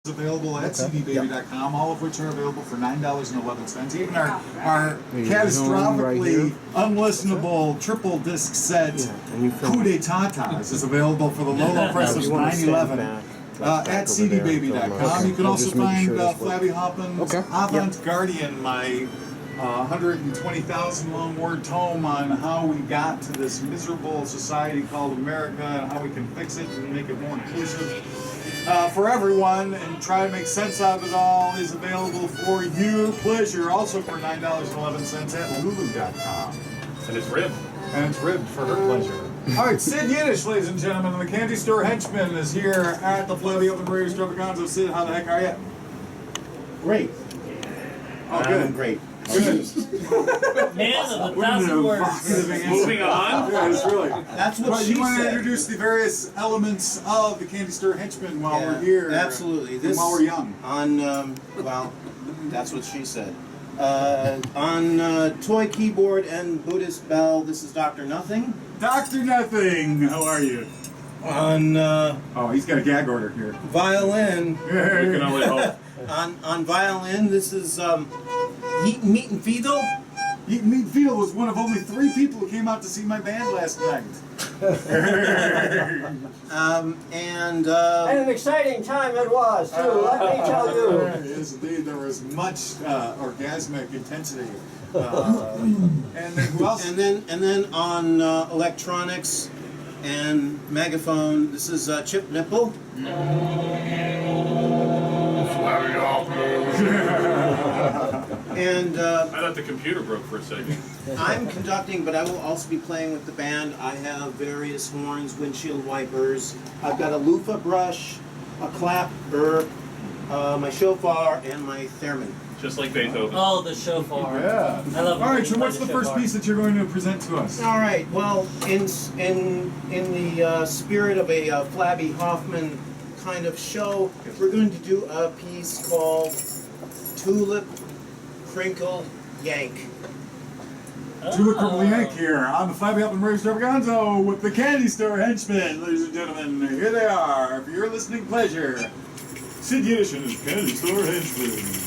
available at cdbaby.com, all of which are available for $9.11. Even our catastrophically unlistenable triple disc set Coup d'Etats is available for the low, low price of $9.11 at cdbaby.com. You can also find Flabby Hoffman's Avant Guardian, my 120,000 long word tome on how we got to this miserable society called America and how we can fix it and make it more inclusive for everyone and try to make sense out of it all, is available for your pleasure, also for $9.11 at lulu.com. And it's ribbed. And it's ribbed for her pleasure. All right, Sid Yiddish, ladies and gentlemen, the candy store Henchmen is here at the Flabby Hoffman Extravagonzo. Sid, how the heck are you? Great. Oh, good. I'm great. Good. Man of a thousand words. Moving on. Yeah, it's really. That's what she you want to said. introduce the various elements of the candy store Henchmen while we're here. Absolutely. And while we're young. On, well, that's what she said. On toy keyboard and Buddhist bell, this is Dr. Nothing. Dr. Nothing, how are you? On Oh, he's got a gag order here. violin, We can only hope. on violin, this is Mitn Fidl. Yitn Fidl was one of only 3 people who came out to see my band last night. And an exciting time it was, too, let me tell you. Yes, indeed, there was much orgasmic intensity. And then who else? and then on electronics and megaphone, this is Chip Nipple. Flabby Hoffman. And I thought the computer broke for a second. I'm conducting, but I will also be playing with the band. I have various horns, windshield wipers. I've got a loofah brush, a clapper, my shofar, and my theremin. Just like Beethoven. Oh, the shofar. Yeah. I love it. All right, so what's the first piece that you're going to present to us? All right. Well, in the spirit of a Flabby Hoffman kind of show, we're going to do a piece called Tulip Crinkled Yank. Tulip Crinkled Yank here on the Flabby Hoffman Radio Extravaganzo with the Candy Store Henchmen, ladies and gentlemen. Here they are, for your listening pleasure. Sid Yiddish and his Candy Store Henchmen.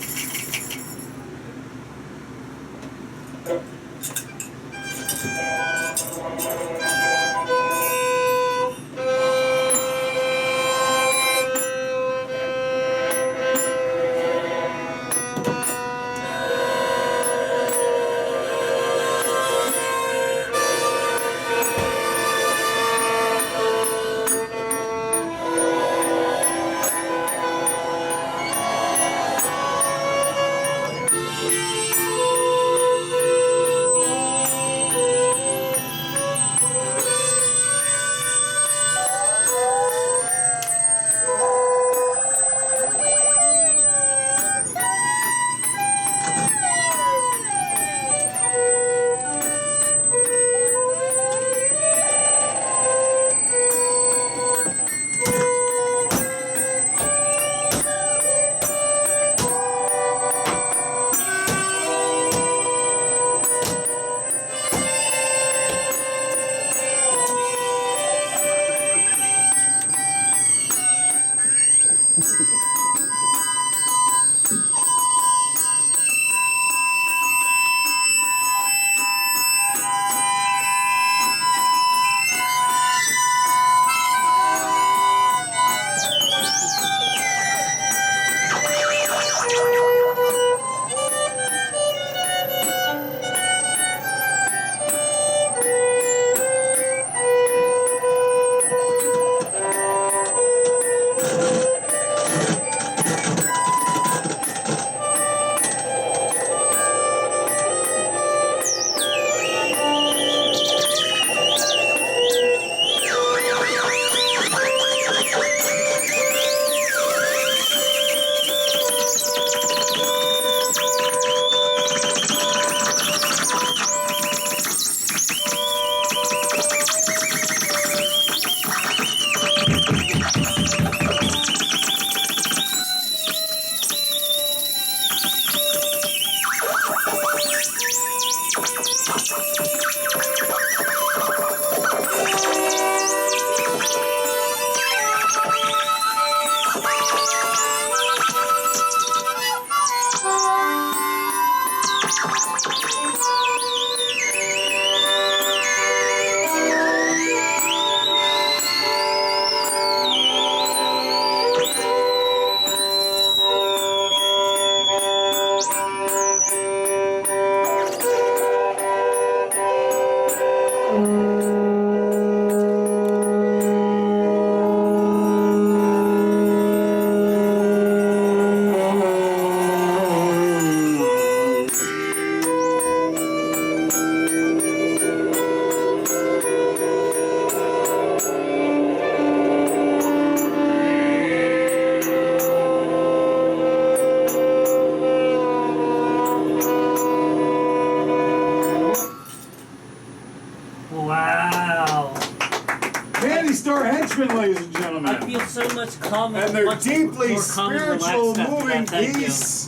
much calm And they're much deeply more calm and spiritual relaxed after moving that, thank you. piece.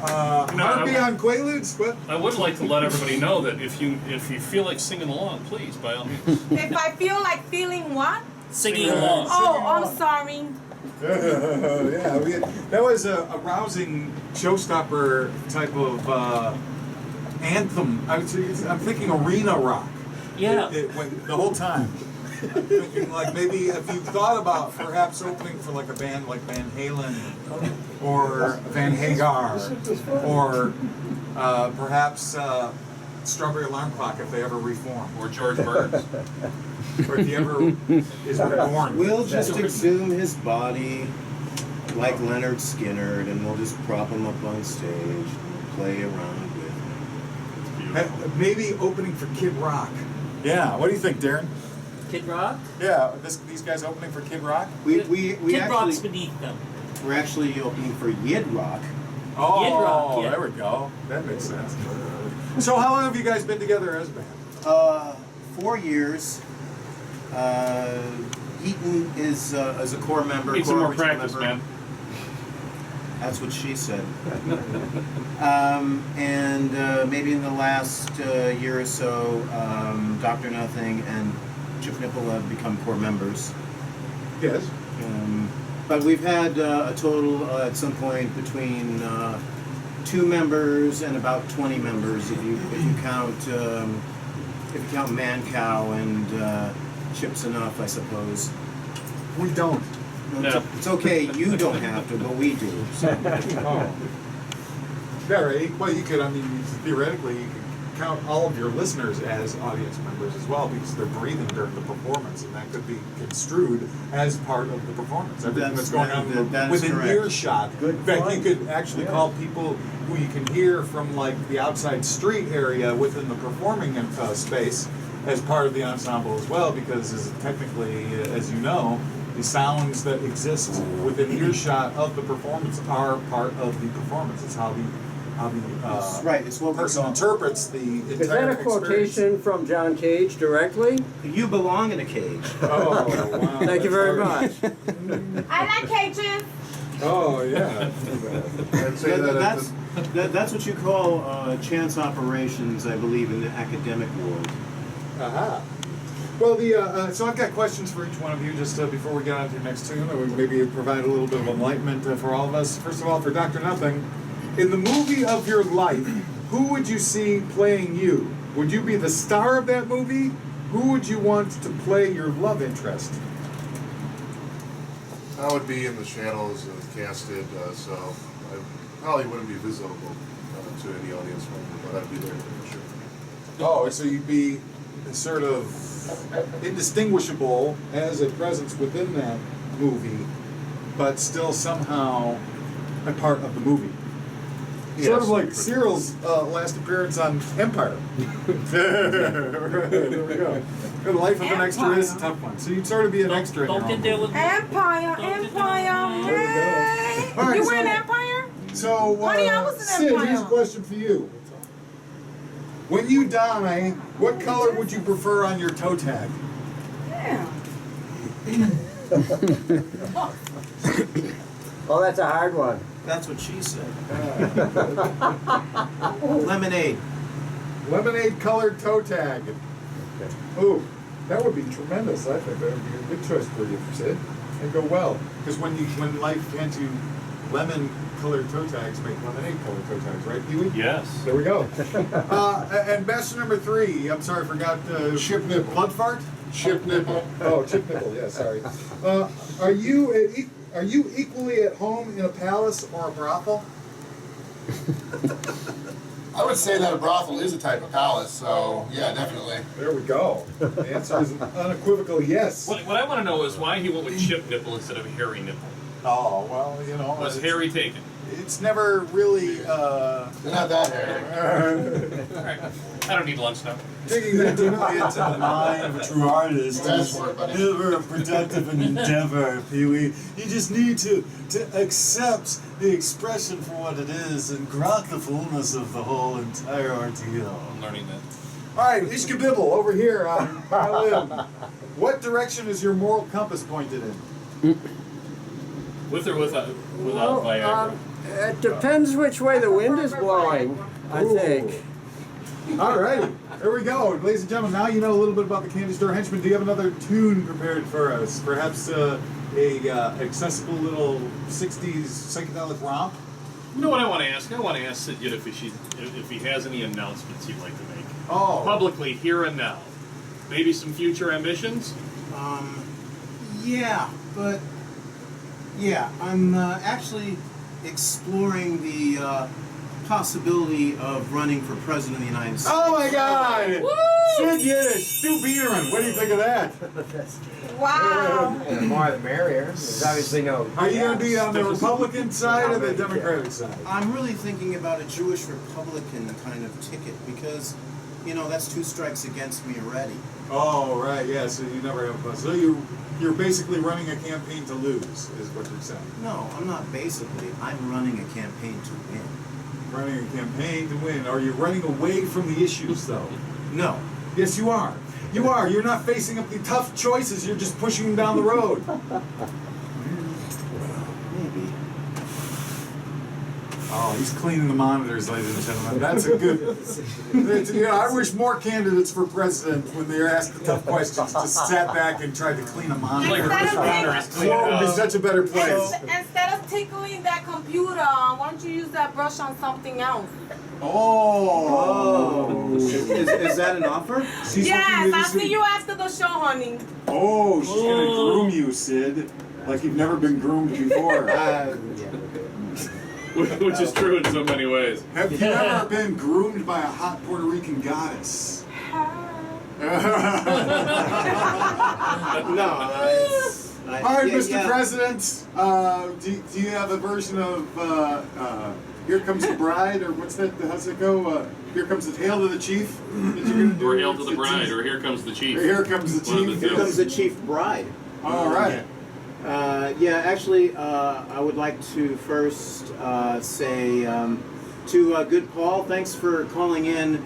Harpy on Quaaludes? What? I would like to let everybody know that if you feel like singing along, please, by all means. If I feel like feeling what? Singing along. Oh, I'm sorry. Yeah, that was a rousing showstopper type of anthem. I'm thinking arena rock. Yeah. The whole time. I'm thinking like maybe if you thought about perhaps opening for like a band like Van Halen or Van Hagar or perhaps Strawberry Alarm Clock if they ever reform Or George Burns. or if he ever is reborn. We'll just exhume his body like Leonard Skinner, and we'll just prop him up on stage and play around with him. Maybe opening for Kid Rock. Yeah, what do you think, Darren? Kid Rock? Yeah, these guys opening for Kid Rock? We Kid Rock's actually beneath them. we're actually opening for Yid Rock. Oh, Kid Rock, yeah. there we go. That makes sense. So how long have you guys been together as a band? 4 years. Yitn is a core member. Need some core more original practice, member. man. That's what she said. And maybe in the last year or so, Dr. Nothing and Chip Nipple have become core members. Yes. But we've had a total at some point between 2 members and about 20 members if you count Man Cow and Chips Enough, I suppose. We don't. No. It's okay, you don't have to, but we do. So. Oh. Yeah, right. Well, you could, theoretically, you could count all of your listeners as audience members as well because they're breathing during the performance, and that could be construed as part of the performance. Everything that's going on that is within correct. earshot. Good In fact, point. you could actually call people who you can hear from like the outside street area within the performing space as part of the ensemble as well, because technically, as you know, the sounds that exist within earshot of the performance are part of the performance. It's how the Right, it's what we person call- interprets the entire Is that a experience. quotation from John Cage directly? You belong in a cage. Oh, wow. Thank you very much. I like cages. Oh, yeah. I'd say That's what you call chance operations, I believe, in the academic world. Aha. Well, so I've got questions for each one of you just before we get on to your next tune, that would maybe provide a little bit of enlightenment for all of us. First of all, for Dr. Nothing, in the movie of your life, who would you see playing you? Would you be the star of that movie? Who would you want to play your love interest? I would be in the shadows casted, so I probably wouldn't be visible to any audience member, but I'd be there for sure. Oh, so you'd be sort of indistinguishable as a presence within that movie, but still somehow a part of the movie. Sort of like Cyril's last appearance on Empire. There we go. The life of an extra is a tough one. So you'd sort of be an extra in your Don't own get there movie. with Empire, Don't Empire, do hey! All right, You so- were in Empire? So, Honey, I was in Sid, Empire. here's a question for you. When you die, what color would you prefer on your toe tag? Yeah. Oh, that's a hard one. That's what she said. Lemonade. Lemonade colored toe tag. Ooh, that would be tremendous. I think that would be a good choice for you, Sid. It'd go well. Because when life hands you lemon colored toe tags, make lemonade colored toe tags, right, Pee-wee? Yes. There we go. And best number 3, I'm sorry, I forgot. Chip Nipple. Blood fart? Chip Nipple. Oh, Chip Nipple, yeah, sorry. Are you equally at home in a palace or a brothel? I would say that a brothel is a type of palace, so yeah, definitely. There we go. The answer is an unequivocal yes. What I want to know is why he went with Chip Nipple instead of Hairy Nipple. Oh, well, you know. Was it's- Harry taken? It's never really They're not that hairy. Alright. I don't need lunch now. digging that deeply into the mind of a true artist. That's is for it, buddy. never a productive endeavor, Pee-wee. You just need to accept the expression for what it is and grok the fullness of the whole entire ordeal. I'm learning that. All right, Ishkabibble over here on violin. What direction is your moral compass pointed in? With or without Well, Viagra? it depends which way the wind is blowing, I think. All right, here we go, ladies and gentlemen. Now you know a little bit about the Candy Store Henchmen. Do you have another tune prepared for us? Perhaps a accessible little '60s psychedelic romp. You know what I want to ask? I want to ask Sid Yiddish if he has any announcements he'd like to make. Oh, Publicly, here and now. Maybe some future ambitions? Yeah, but yeah, I'm actually exploring the possibility of running for president of the United States. oh my God! Sid Yiddish, Stu Biederman. What do you think of that? Wow. The more the merrier. There's obviously no. Are you going to be on the Republican side or the Democratic side? I'm really thinking about a Jewish Republican kind of ticket because, you know, that's 2 strikes against me already. Oh, right, yeah. So you never have a bus. So you're basically running a campaign to lose, is what you're saying. No, I'm not basically. I'm running a campaign to win. Running a campaign to win. Are you running away from the issues, though? No. Yes, you are. You are. You're not facing up the tough choices. You're just pushing them down the road. Maybe. Oh, he's cleaning the monitors, ladies and gentlemen. That's a good. I wish more candidates for president, when they're asked the tough questions, just sat back and tried to clean a monitor. Floor would be such a better place. Instead of tickling that computer, why don't you use that brush on something else? Oh. Is that an offer? She's Yes, looking I'll at see you after the show, honey. Oh, she's gonna groom you, Sid, like you've never been groomed before. Which is true in so many ways. Have you ever been groomed by a hot Puerto Rican goddess? No. All right, Mr. President, do you have a version of Here Comes the Bride, or what's that, how's it go? Here Comes the Hail to the Chief? That you're gonna do? Or Hail to the Bride, or Here Comes the Chief. Or Here Comes the One of Chief. the Here comes the chief bride. All right. Yeah, actually, I would like to first say to Good Paul, thanks for calling in.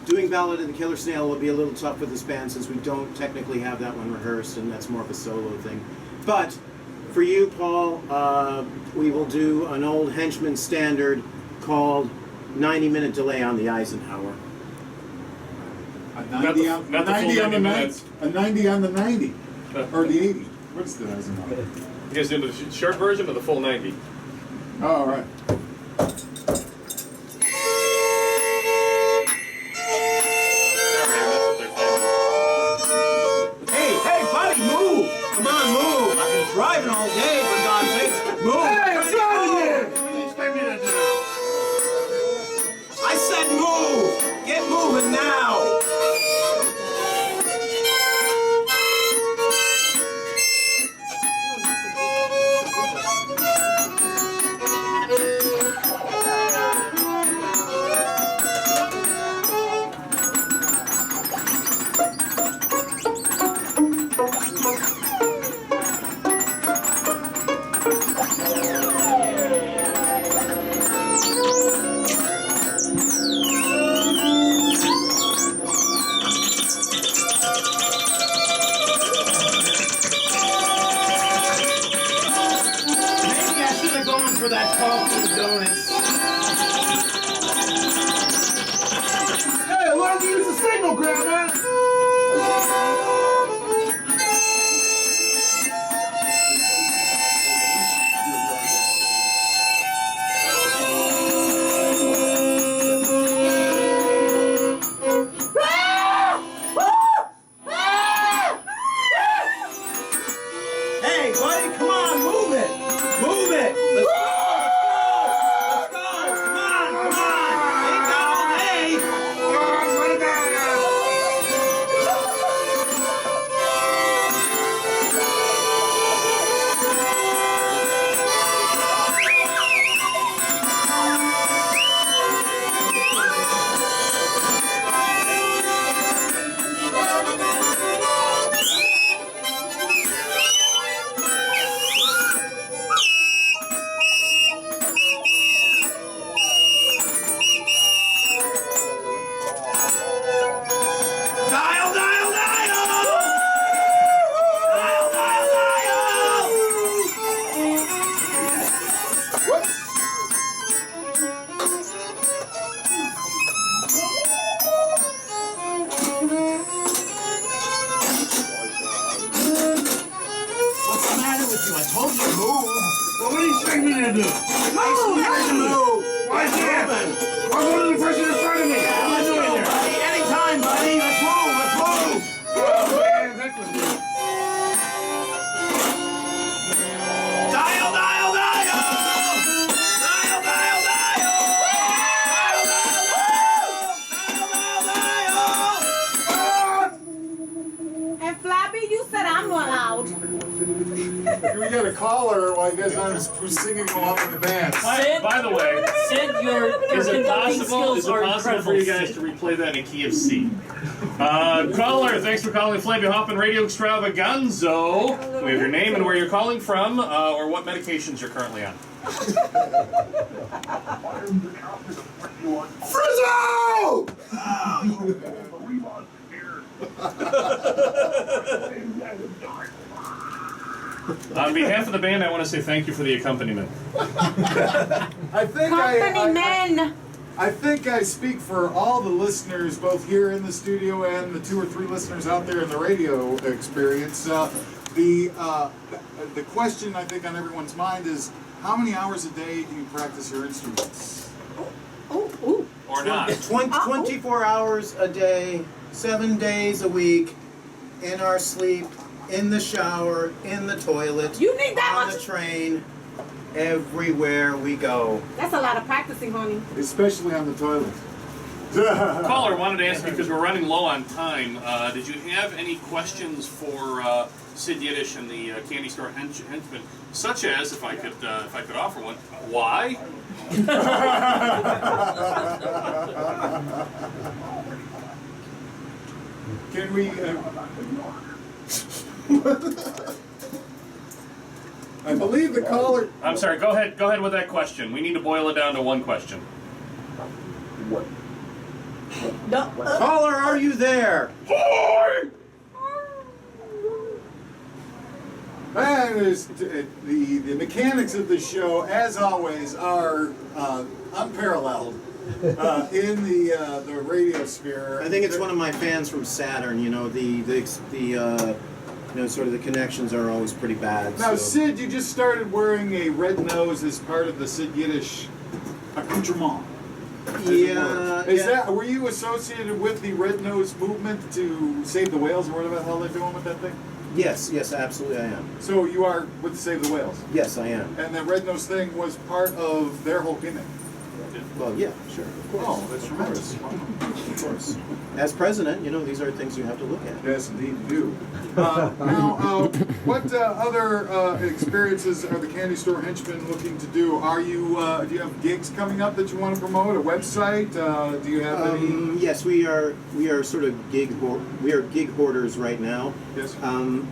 Doing Ballad of the Killer Snail will be a little tough with this band since we don't technically have that one rehearsed, and that's more of a solo thing. But for you, Paul, we will do an old Henchman standard called 90-Minute Delay on the Eisenhower. A 90 on not the full 90 on the 90 90. minutes. A 90 on the 90. Or the 80. What's the Eisenhower? You guys doing the short version or the full 90? Oh, all right. Hey, buddy, move! Come on, move! I've been driving all day, for God's sakes. Move! Hey, it's out of here! What do you expect me to do? I said move! Get moving now! Maybe I should have gone for that coffee and donuts. Hey, why don't you use the signal, Grandma? Hey, buddy, come on, move it! Move it! Let's go! Let's go! Come on, come on! Ain't got all day! What do you expect me to do? Move! Why can't I? What's one of the person in front of me? What am I doing there? Buddy, anytime, buddy. Let's move. Let's move. Oh, man, that was me. Dial, dial, dial! Dial, dial, dial! And Flabby, you said I'm not allowed. We got a caller while you guys aren't who's singing along in the band. By the way, Sid, your is it conducting possible? skills Is it are possible for incredible, you guys Sid. to replay that in a key of C? Caller, thanks for calling Flabby Hoffman Radio Extravagonzo. We have your name and where you're calling from, or what medications you're currently on. Frizzo! On behalf of the band, I want to say thank you for the accompaniment. I think Company men. I think I speak for all the listeners, both here in the studio and the 2 or 3 listeners out there in the radio experience. The question I think on everyone's mind is, how many hours a day do you practice your instruments? Ooh. Or not. 24 hours a day, 7 days a week, in our sleep, in the shower, in the toilet, You need that on much? the train, everywhere we go. That's a lot of practicing, honey. Especially on the toilet. Caller, wanted to ask you, because we're running low on time, did you have any questions for Sid Yiddish and the candy store henchmen, such as, if I could offer one, why? Can we... I believe the caller... I'm sorry, go ahead with that question. We need to boil it down to one question. Caller, are you there? And the mechanics of the show, as always, are unparalleled in the radio sphere. I think it's one of my fans from Saturn. You know, sort of the connections are always pretty bad. Now, so. Sid, you just started wearing a red nose as part of the Sid Yiddish accoutrement. Yeah. Is that, were you associated with the red nose movement to save the whales or whatever the hell they're doing with that thing? Yes, absolutely I am. So you are with Save the Whales. Yes, I am. And that red nose thing was part of their whole gimmick. Well, yeah, sure, of course. Oh, that's tremendous. Of course. As president, you know, these are things you have to look at. Yes, indeed you do. Now, what other experiences are the Candy Store Henchmen looking to do? Are you, do you have gigs coming up that you want to promote? A website? Do you have any? Yes, we are sort of gig hoarders right now. Yes.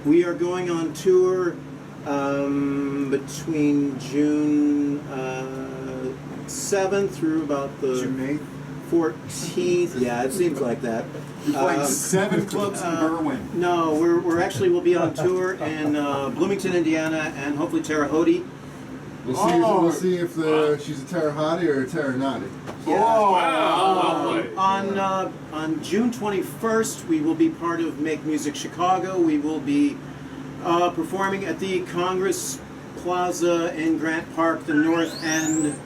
We are going on tour between June 7th through about the June 14th. Yeah, it seems like that. You're playing 7 clubs in Berwyn. No, we'll be on tour in Bloomington, Indiana, and hopefully Terre Haute. We'll see if she's a Terre Haute or a Terre Naughty. On June 21st, we will be part of Make Music Chicago. We will be performing at the Congress Plaza in Grant Park, the North End.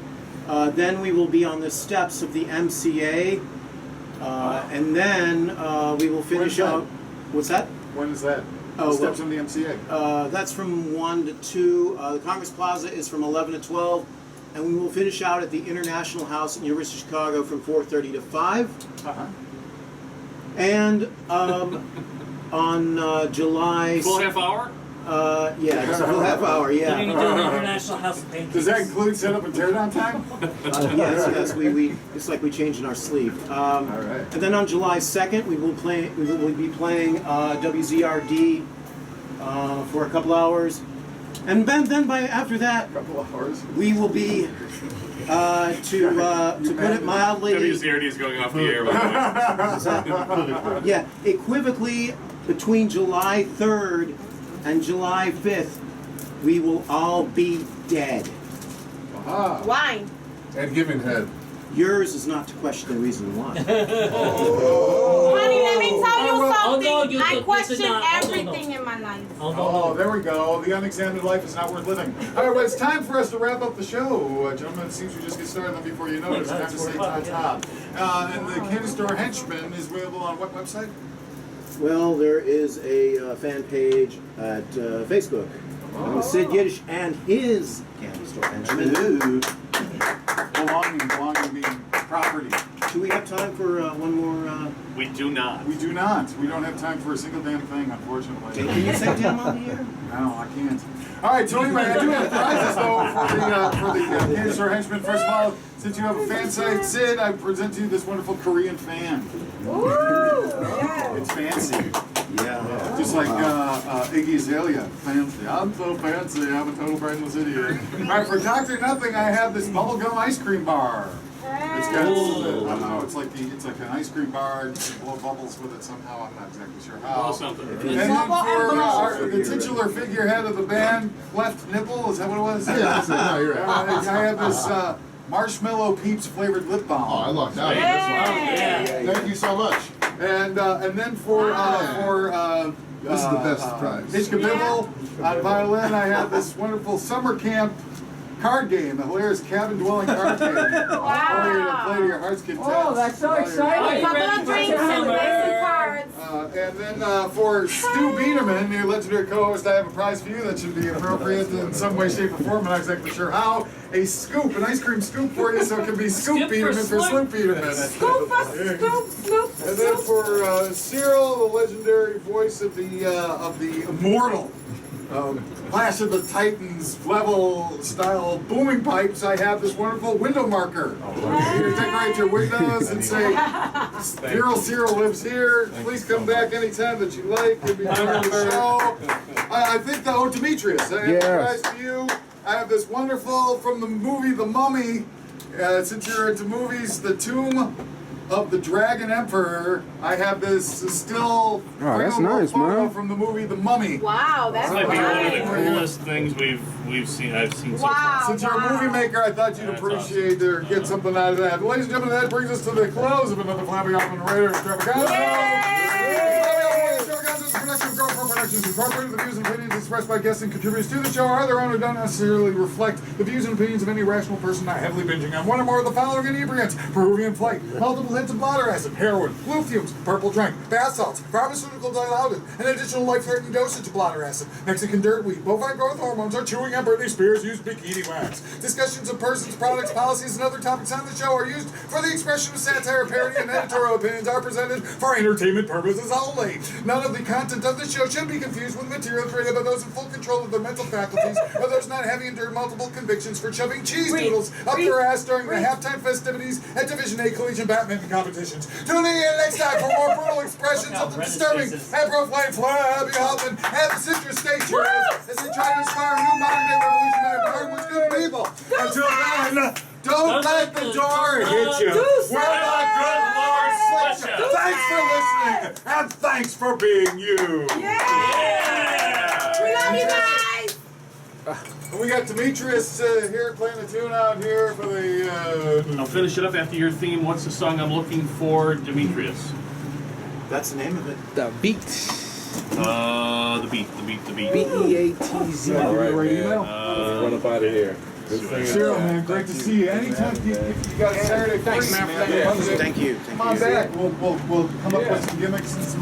Then we will be on the steps of the MCA. And then we will finish out. What's that? When is that? Oh, Steps on the MCA. That's from 1 to 2. The Congress Plaza is from 11 to 12. And we will finish out at the International House at University of Chicago from 4:30 to 5. Uh-huh. And on July... Full half hour? Yeah, it's a full half hour, What are you yeah. doing in the International House of Pancakes? Does that include setup and teardown time? Yes, we it's like we change in our sleep. All right. And then on July 2nd, we will be playing WZRD for a couple hours. And then after that, Couple of hours. we will be, to put it mildly, WZRD is going off the air. By the way. yeah, equivocally, between July 3rd and July 5th, we will all be dead. Aha. Why? And giving head. Yours is not to question the reason why. Honey, let me tell you something. Oh, no, you I took- question listen, everything in my life. Oh, there we go. The unexamined life is not worth living. All right, well, it's time for us to wrap up the show. Gentlemen, it seems we just get started on before you know it. It's time to say ta-ta. And the Candy Store Henchmen is available on what website? Well, there is a fan page at Facebook. With Sid Yiddish and his Candy Store Henchmen. Belonging being property. Do we have time for one more? We do not. We do not. We don't have time for a single damn thing, unfortunately. Can you say damn on the air? No, I can't. All right, so anyway, I do have prizes though for the Candy Store Henchmen. First of all, since you have a fan site, Sid, I present to you this wonderful Korean fan. It's fancy. Yeah. Just like Iggy Azalea, fancy. I'm so fancy, I'm a total brainless idiot. All right, for Dr. Nothing, I have this bubblegum ice cream bar. It's got, I don't know, it's like an ice cream bar. You can blow bubbles with it somehow. I'm not exactly sure how. Oh, something. And then for the titular figurehead of the band, Left Nipple, is that what it was? Yeah, no, you're right. I have this marshmallow Peeps flavored lip balm. Oh, I lucked out. Yeah. Thank you so much. And then for This is the best prize. Ishkabibble on violin, I have this wonderful summer camp card game, a hilarious cabin dwelling card game. Play to your heart's content. Oh, that's so exciting. Couple of drinks and basic cards. And then for Stu Biederman, your legendary co-host, I have a prize for you that should be appropriate in some way, shape, or form. I'm not exactly sure how. A scoop, an ice cream scoop for you, so it can be Scoop Scoop for Biederman for Sloop Biederman. Scoop, scoop. And then for Cyril, the legendary voice of the immortal Clash of the Titans level style booming pipes, I have this wonderful window marker. You decorate your windows and say, Cyril lives here. Please come back anytime that you like. Give me part of the show. I think Demetrius, I have a prize for you. I have this wonderful, from the movie The Mummy, since you're into movies, The Tomb of the Dragon Emperor. I have this still that's nice, photo man. from the movie The Mummy. Wow, that's This might be one of the nice. coolest things I've seen so Wow. far. Since you're a movie maker, I thought you'd That's appreciate or get something out of that. Ladies and gentlemen, that brings us to the close of another Flabby Hoffman Radio Extravagonzo. Extravagonzo is a production of GoPro Productions Incorporated. The views and opinions expressed by guests and contributors to the show are their own and don't necessarily reflect the views and opinions of any rational person not heavily binging on one or more of the following inebriants: Peruvian flight, multiple hits of bladder acid, heroin, blue fumes, purple drink, bath salts, pharmaceutical dilaudid, an additional life-threatening dosage of bladder acid, Mexican dirt weed, bovine growth hormones, or chewing on Britney Spears' used bikini wax. Discussions of persons, products, policies, and other topics on the show are used for the expression of satire, parody, and editorial opinions are presented for entertainment purposes only. None of the content of the show should be confused with material created by those in full control of their mental faculties or those not having endured multiple convictions for shoving cheese doodles up their ass during the halftime festivities at Division A collegiate badminton competitions. Tune in next time for more brutal expressions of the disturbing and profane Flabby Hoffman and the sister state journalists as they try to inspire new modern-day revolutionary power with good people. Until then, don't let the door hit you. Where the good Lord slit you. Thanks for listening, and thanks for being you. We love you guys. And we got Demetrius here playing the tune out here for the. I'll finish it up after your theme. What's the song I'm looking for, Demetrius? That's the name of it. The beat. The beat. B-E-A-T-Z. All right, Run up out of here. Cyril, man, great to see you. Anytime you got a Saturday, thanks, man. Thank you. Come on back. We'll come up with some gimmicks and some